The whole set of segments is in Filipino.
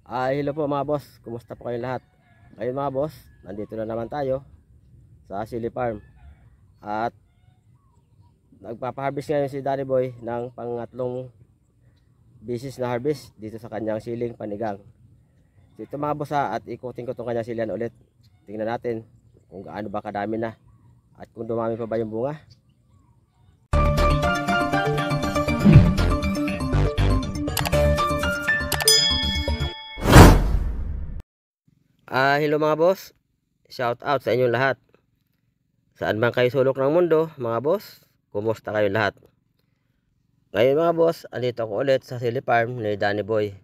Hello po mga boss, kumusta po kayong lahat? Ngayon mga boss, nandito na naman tayo sa Sili Farm. At nagpapaharvest ngayon si Danny Boy ng pangatlong bisis na harvest dito sa kanyang siling panigang. So ito mga boss at ikutin ko itong kanyang silihan ulit. Tingnan natin kung gaano ba kadami na at kung dumami pa ba yung bunga. Hello mga boss, shout out sa inyong lahat. Saan man kayo sulok ng mundo mga boss, kumusta kayo lahat? Ngayon mga boss, andito ako ulit sa Sili Farm ni Danny Boy.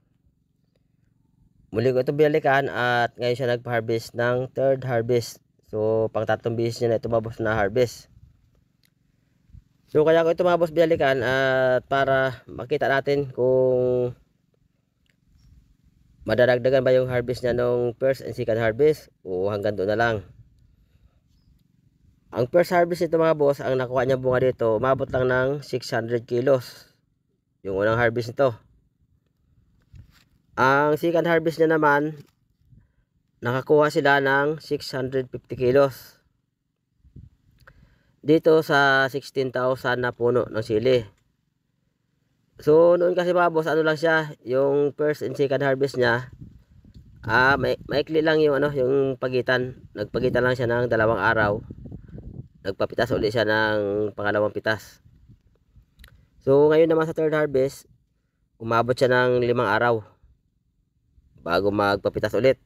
Muli ko ito binalikan at ngayon siya nagpa-harvest ng third harvest. So pang tatlong bisis niya na ito mga boss na harvest. So kaya ko ito mga boss binalikan at para makita natin kung madadagdagan ba yung harvest niya nung first and second harvest o hanggang doon na lang. Ang first harvest nito mga boss, ang nakuha niya bunga dito, umabot lang ng 600 kilos. Yung unang harvest nito. Ang second harvest niya naman, nakakuha sila ng 650 kilos. Dito sa 16,000 na puno ng sili. So noon kasi mga boss, ano lang siya, yung first and second harvest niya, maikli lang yung yung pagitan. Nagpagitan lang siya ng 2 araw. Nagpapitas ulit siya ng pangalawang pitas. So ngayon naman sa third harvest, umabot siya ng 5 araw bago magpapitas ulit.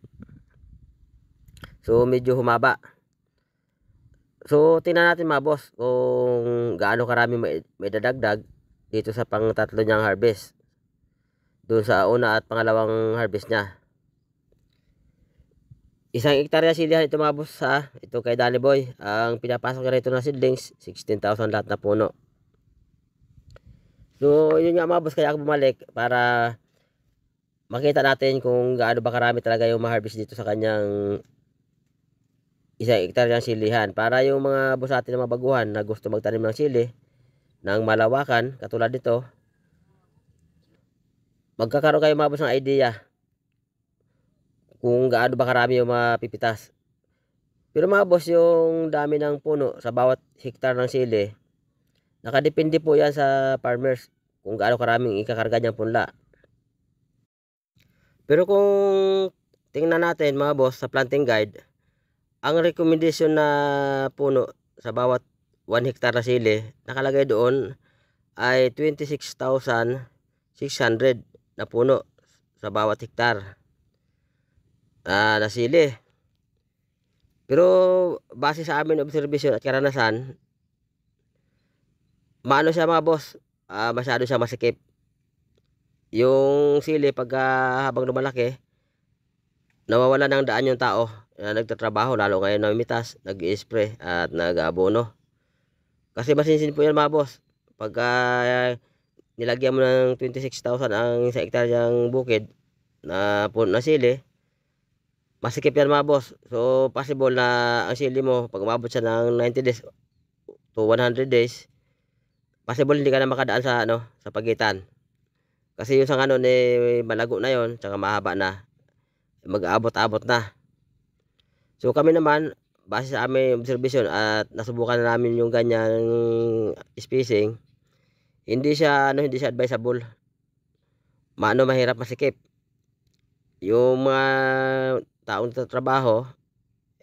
So medyo humaba. So tingnan natin mga boss kung gaano karami may dadagdag dito sa pang tatlo niyang harvest doon sa una at pangalawang harvest niya. 1 hektarya silihan ito mga boss ito kay Danny Boy. Ang pinapasok niya rito na seedlings 16,000 lahat na puno. So yun nga mga boss, kaya ako bumalik para makita natin kung gaano ba karami talaga yung ma-harvest dito sa kanyang 1 hektaryang silihan, para yung mga boss natin na mabaguhan na gusto magtanim ng sili ng malawakan katulad nito, magkakaroon kayo mga boss ng idea kung gaano ba karami yung mapipitas. Pero mga boss, yung dami ng puno sa bawat hektar ng sili, nakadepende po yan sa farmers kung gaano karaming ikakarga niyang punla. Pero kung tingnan natin mga boss sa planting guide, ang recommendation na puno sa bawat 1 hektar na sili, nakalagay doon ay 26,600 na puno sa bawat hektar na sili. Pero base sa amin observation at karanasan, maano siya mga boss, masyado siya masikip. Yung sili pag habang lumalaki, nawawala ng daan yung tao na nagtatrabaho, lalo ngayon na mitas, nag-i-spray at nag-abono. Kasi masinsin po yan mga boss. Pag nilagyan mo ng 26,000 ang 1 hektaryang bukid na puno na sili, masikip yan mga boss. So possible na ang sili mo pag umabot siya ng 90 days to 100 days, possible hindi ka na makadaan sa pagitan. Kasi yung sanganon malago na yon, tsaka mahaba na, mag-aabot-abot na. So kami naman, base sa aming observation at nasubukan na namin yung ganyang spacing, hindi siya advisable. Mahirap masikip. Yung mga taong trabaho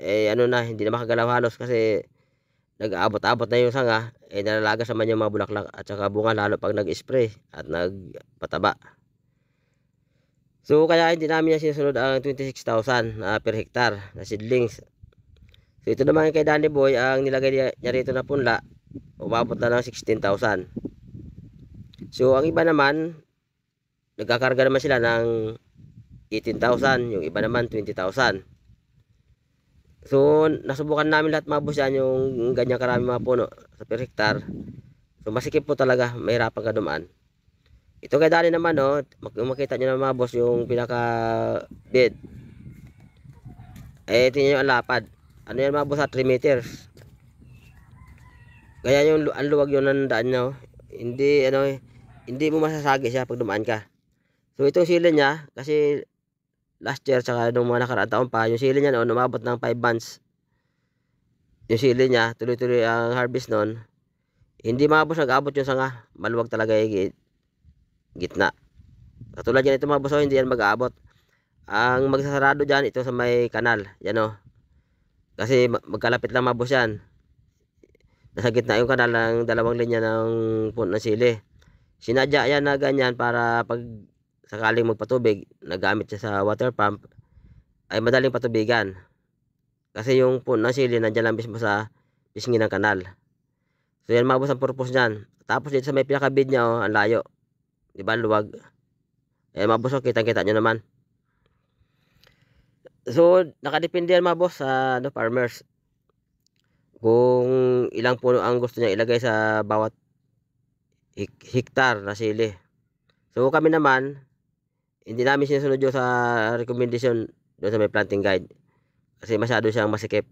hindi na makagalaw halos kasi nag-aabot-abot na yung sanga, nalalagas naman yung mga bulaklak at saka bunga, lalo pag nag-spray at nagpataba. So kaya hindi namin sinusunod ang 26,000 per hektar na seedlings. So ito naman kay Danny Boy, ang nilagay niya rito na punla, umabot na ng 16,000. So ang iba naman, nagkakarga naman sila ng 18,000, yung iba naman 20,000. So nasubukan namin lahat mga boss yan, yung ganyang karami mga puno sa per hektar. So masikip po talaga, mahirapan ka dumaan. Ito kay Danny naman makita nyo na mga boss yung pinaka bed. Tingnan nyo ang lapad. Ano yan mga boss, 3 meters. Kaya yung ang luwag yung nandaan nyo. Hindi mo masasagi siya pag dumaan ka. So itong sili niya, kasi last year tsaka nung mga nakaraang taon pa, yung sili niya noon umabot ng 5 months. Yung sili niya, tuloy-tuloy ang harvest noon. Hindi mga boss nag-abot yung sanga. Maluwag talaga yung gitna. Katulad yan ito mga boss, hindi yan mag-aabot. Ang magsasarado dyan, ito sa may kanal. Yan o. Kasi magkalapit lang mga boss yan. Nasa gitna yung kanal ng dalawang linya ng puno ng sili. Sinadya yan na ganyan para pag sakaling magpatubig, nagamit siya sa water pump, ay madaling patubigan. Kasi yung puno ng sili nandiyan lang mismo sa pisngi ng kanal. So yan mga boss ang purpose niyan. Tapos dito sa may pinakabid niya oh, ang layo. Di ba luwag? Eh mga boss, oh, kitang-kita nyo naman. So nakadepende yan mga boss sa farmers. Kung ilang puno ang gusto niya ilagay sa bawat hektar na sili. So kami naman, hindi namin sinusunod yung sa recommendation doon sa may planting guide. Kasi masyado siyang masikip.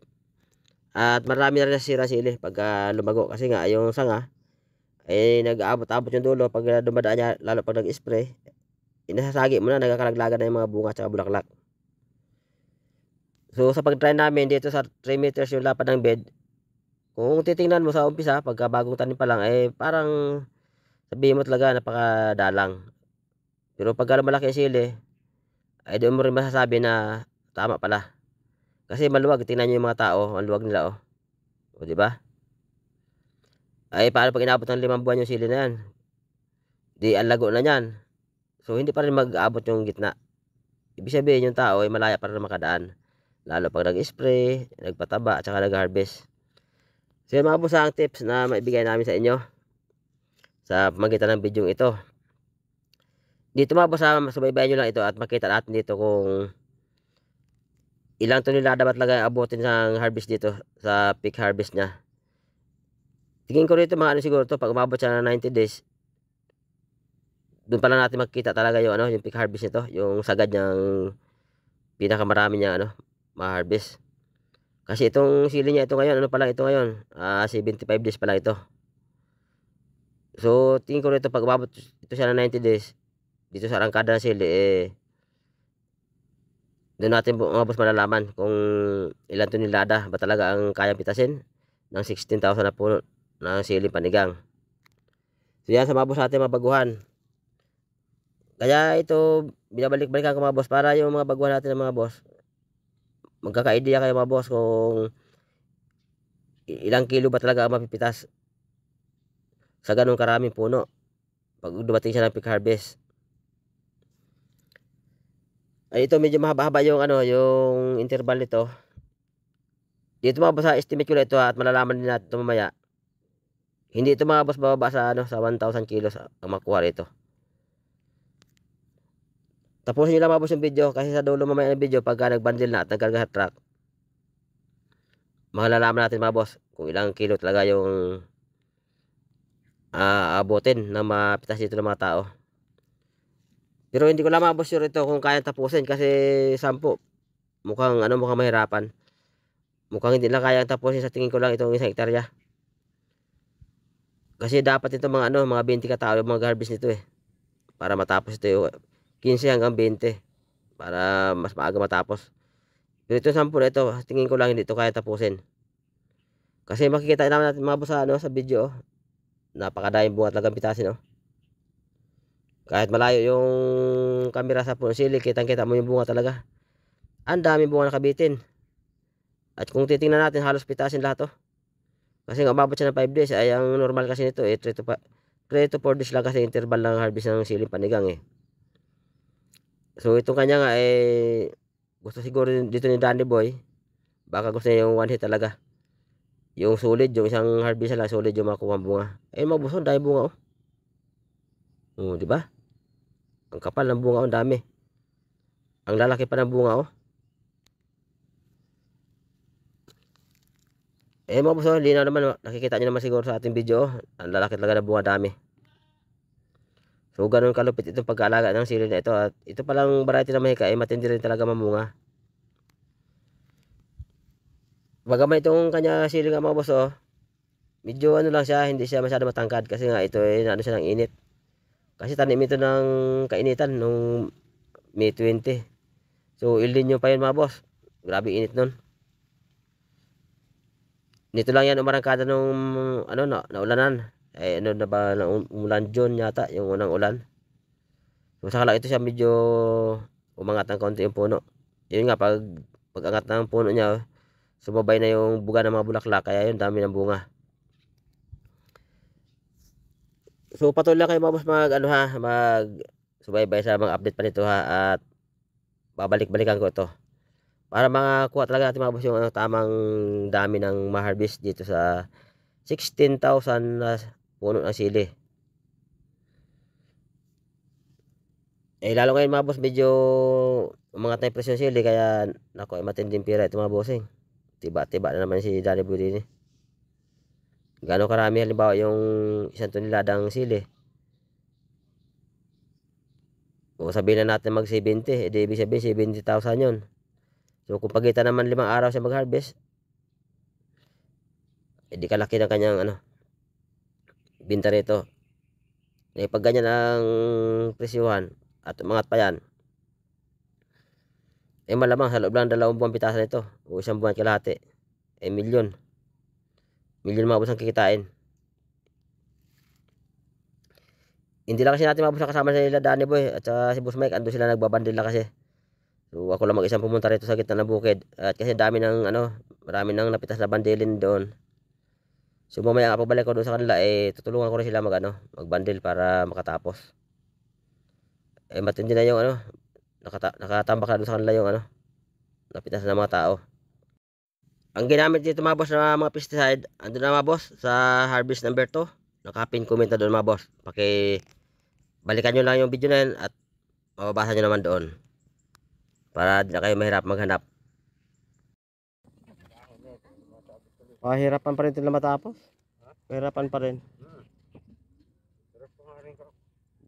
At marami na rin nasira sili pag lumago. Kasi nga yung sanga, ay nag-aabot-abot yung dulo pag dumadaan niya, lalo pag nag-spray. Inasasagi mo na, nagkakalaglagan na yung mga bunga at bulaklak. So sa pag-try namin dito sa 3 meters yung lapad ng bed, kung titingnan mo sa umpisa, pagka bagong tanim pa lang, eh parang sabihin mo talaga napakadalang. Pero pagka malaki ang sili, ay doon mo rin masasabi na tama pala. Kasi maluwag, tingnan nyo yung mga tao, ang luwag nila oh. O di ba? Ay paano pag inabot ng 5 buwan yung sili na yan? Di ang lago na yan. So hindi pa rin mag-abot yung gitna. Ibig sabihin yung tao ay malaya para makadaan. Lalo pag nag-spray, nagpataba, at saka nag-harvest. So yung mga boss ang tips na maibigay namin sa inyo sa pamagitan ng video ito. Dito mga boss, subaybayan nyo lang ito at makita natin dito kung ilang tonelada ba talaga abutin ng harvest dito sa peak harvest niya. Tingin ko rito mga ano siguro to, pag umabot siya ng 90 days, doon pa lang natin makikita talaga yung ano, yung peak harvest nito, yung sagad niyang pinakamarami niya ano, ma-harvest. Kasi itong sili niya ito ngayon, ano pa lang ito ngayon, 75 days pa lang ito. So tingin ko rito pag umabot ito siya ng 90 days dito sa arangkada ng sili, eh doon natin mga boss malalaman kung ilan tonelada ba talaga ang kayang pitasin ng 16,000 na puno ng siling panigang. So yan sa mga boss natin mga baguhan. Kaya ito binabalik-balikan ko mga boss para yung mga baguhan natin mga boss magkaka-idea kayo mga boss kung ilang kilo ba talaga ang mapipitas sa ganung karaming puno pag dumating siya ng peak harvest. Ay ito medyo mahaba-haba yung ano, yung interval nito. Dito mga boss, estimate ko na ito at malalaman din natin ito mamaya. Hindi ito mga boss bababa sa ano, sa 1,000 kilos ang makuha rito. Tapusin nyo lang mga boss yung video kasi sa dulo mamaya ng video pagka nagbundle na at nagkarga sa truck, malalaman natin mga boss kung ilang kilo talaga yung abutin na mapitas dito ng mga tao. Pero hindi ko lang mga boss sure ito kung kaya tapusin kasi 10 mukhang ano, mukhang mahirapan. Mukhang hindi lang kaya tapusin sa tingin ko lang itong 1 hektarya. Kasi dapat ito mga ano, mga 20 katao yung mga harvest nito eh. Para matapos ito yung 15 hanggang 20 para mas maaga matapos. Pero ito 10 na ito, tingin ko lang hindi ito kaya tapusin. Kasi makikita naman natin mga boss ano, sa video oh. Napakadaming bunga talagang pitasin oh. Kahit malayo yung camera sa puno sili, kitang-kita mo yung bunga talaga. Ang daming bunga nakabitin. At kung titingnan natin, halos pitasin lahat oh. Kasi nga umabot siya ng 5 days, ay ang normal kasi nito eh 3 to 4 days lang kasi interval ng harvest ng siling panigang eh. So itong kanya nga eh gusto siguro dito ni Danny Boy, baka gusto niya yung one hit talaga. Yung solid, yung isang harvest lang solid yung makuha bunga. Eh mabuson, dahil bunga oh. Oh, di ba? Ang kapal ng bunga, ang dami. Ang lalaki pa ng bunga oh. Eh mga boss, linaw naman, nakikita nyo naman siguro sa ating video oh. Ang lalaki talaga ng bunga, dami. So ganun kalupit itong pag-aalaga ng sili na ito. At ito palang variety na mahika ay matindi rin talaga mamunga. Bagaman itong kanya sili nga mga boss oh, medyo ano lang siya, hindi siya masyado matangkad kasi nga ito ay ano siya ng init. Kasi tanim ito ng kainitan nung May 20. So El Nino pa yun mga boss. Grabe init nun. Nito lang yan umarangkada nung ano naulanan. Ano na ba umulan June yata yung unang ulan. So saka lang ito siya medyo umangat ng konti yung puno. Yun nga pag angat ng puno niya, sumabay na yung buga ng mga bulaklak kaya yun dami ng bunga. So patuloy lang kayo mga boss mag subaybay sa mga update pa nito at babalik-balikan ko ito. Para makakuha talaga natin mga boss yung tamang dami ng ma-harvest dito sa 16,000 na puno ng sili. Lalo ngayon mga boss medyo umangat na yung presyo ng sili kaya nako matinding pira ito mga bossing. Tiba-tiba na naman si Danny Budini. Gano'ng karami halimbawa yung isang toneladang sili. O sabihin na natin mag 70, edi ibig sabihin 70,000 yun. So kung pagitan naman 5 araw siya mag-harvest, edi kalaki ng kanyang binta rito. Pag ganyan ang presyuhan at umangat pa yan, malamang sa loob lang 2 buwan pitasan ito o 1 buwan kalahati, milyon mabos ang kikitain. Hindi lang kasi natin mabos kasama sa nila Danny Boy at si Boss Mike, ando sila nagbabandil lang kasi. So ako lang mag-isang pumunta rito sa gitna ng bukid at kasi dami ng marami nang napitas na bandilin doon. So mamaya pabalik ko doon sa kanila tutulungan ko rin sila magbandil para makatapos. Matindi na yung nakatambak na doon sa kanila yung napitas na mga tao. Ang ginamit dito mga boss na mga pesticide, ando na mga boss sa harvest number 2. Nakapin comment na doon mga boss. Balikan nyo lang yung video na yan at mababasa nyo naman doon. Para di na kayo mahirap maghanap. Hirapan pa rin ito na matapos. Hirapan pa rin.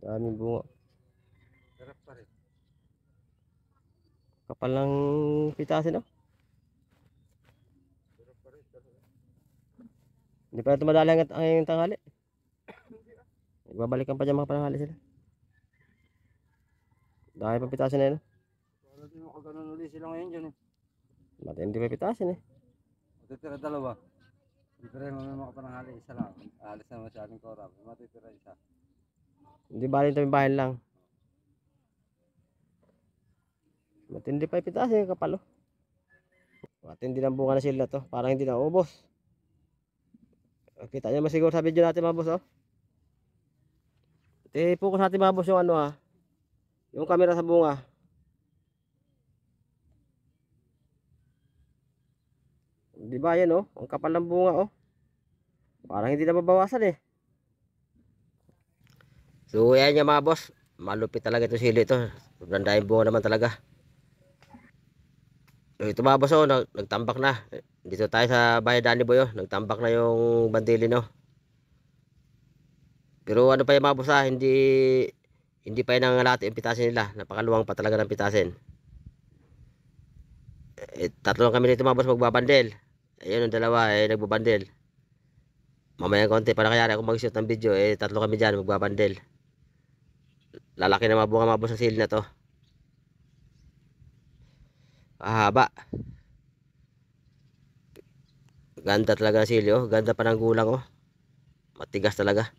Daming bunga. Hirap pa rin. Kapal ng pitasin Hindi pa ito madali ang tanghali. Babalikan pa dyan mga pananghali sila. Dahil pa pitasin na yun. Hindi mo kagano'n ulit sila ngayon dyan Matindi pa pitasin Matitira 2. Matitira yung mga pananghali, isa lang. Alis na sa ating korap. Matitira isa. Hindi bali ito yung bahay lang. Matindi pa pitasin kapalo. Matindi ng bunga na sila to. Parang hindi na ubos. Kita nyo masiguro sa video natin mga boss focus natin mga boss yung yung camera sa bunga. Di ba yan ang kapal ng bunga parang hindi na mabawasan So yan yung mga boss, malupit talaga ito sili ito. Sobrang dahil bunga naman talaga. So ito mga boss nagtambak na. Dito tayo sa bahay Danny Boy nagtambak na yung bandilin Pero pa yung mga boss hindi pa yung nangalati yung pitasin nila. Napakaluwang pa talaga ng pitasin. 3 lang kami dito mga boss magbabandel. Ayun ang 2 nagbabandel. Mamaya konti para kaya ako mag-shoot ng video 3 kami dyan magbabandel. Lalaki na mabunga mga boss ng sili na to. Haba. Ganda talaga ng sili ganda pa ng gulang matigas talaga.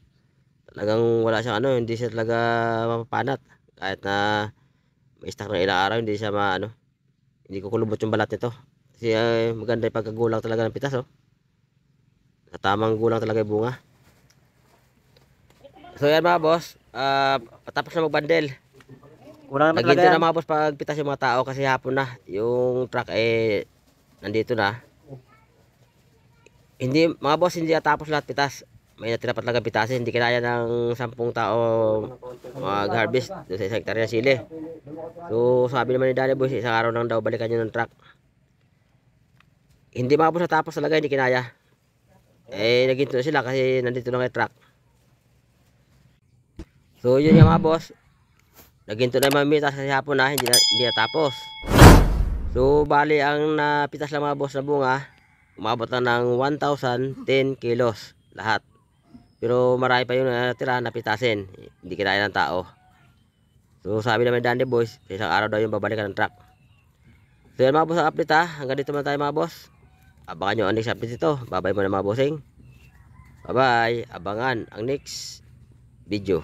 Talagang wala siyang hindi siya talaga mapapanat. Kahit na may stock ng ilang araw hindi siya hindi ko kulubot yung balat nito. Kasi maganda yung pagkagulang talaga ng pitas Sa tamang gulang talaga yung bunga. So yan mga boss, patapos na magbandel. Naginto na mga boss pag pitas yung mga tao kasi hapon na. Yung truck nandito na. Hindi mga boss hindi natapos lahat pitas. May natira pa talaga pitasin. Hindi kinaya ng 10 tao mag-harvest doon sa 1 hektarya ng sili. So sabi naman ni Danny Boy, isang araw lang daw balikan nyo ng truck. Hindi mga boss natapos talaga, hindi kinaya. Naginto sila kasi nandito lang yung truck. So yun yung mga boss. Naginto na yung mga mitas kasi hapon na hindi natapos. So bali ang napitas lang mga boss na bunga umabot na ng 1,010 kilos lahat. Pero marami pa yung natira napitasin. Hindi kinaya ng tao. So sabi naman Danny Boys, isang araw daw yung babalikan ng truck. So yan mga boss ang update ha. Hanggang dito muna tayo mga boss. Abangan nyo ang next update ito. Bye bye muna mga bossing. Bye bye. Abangan ang next video.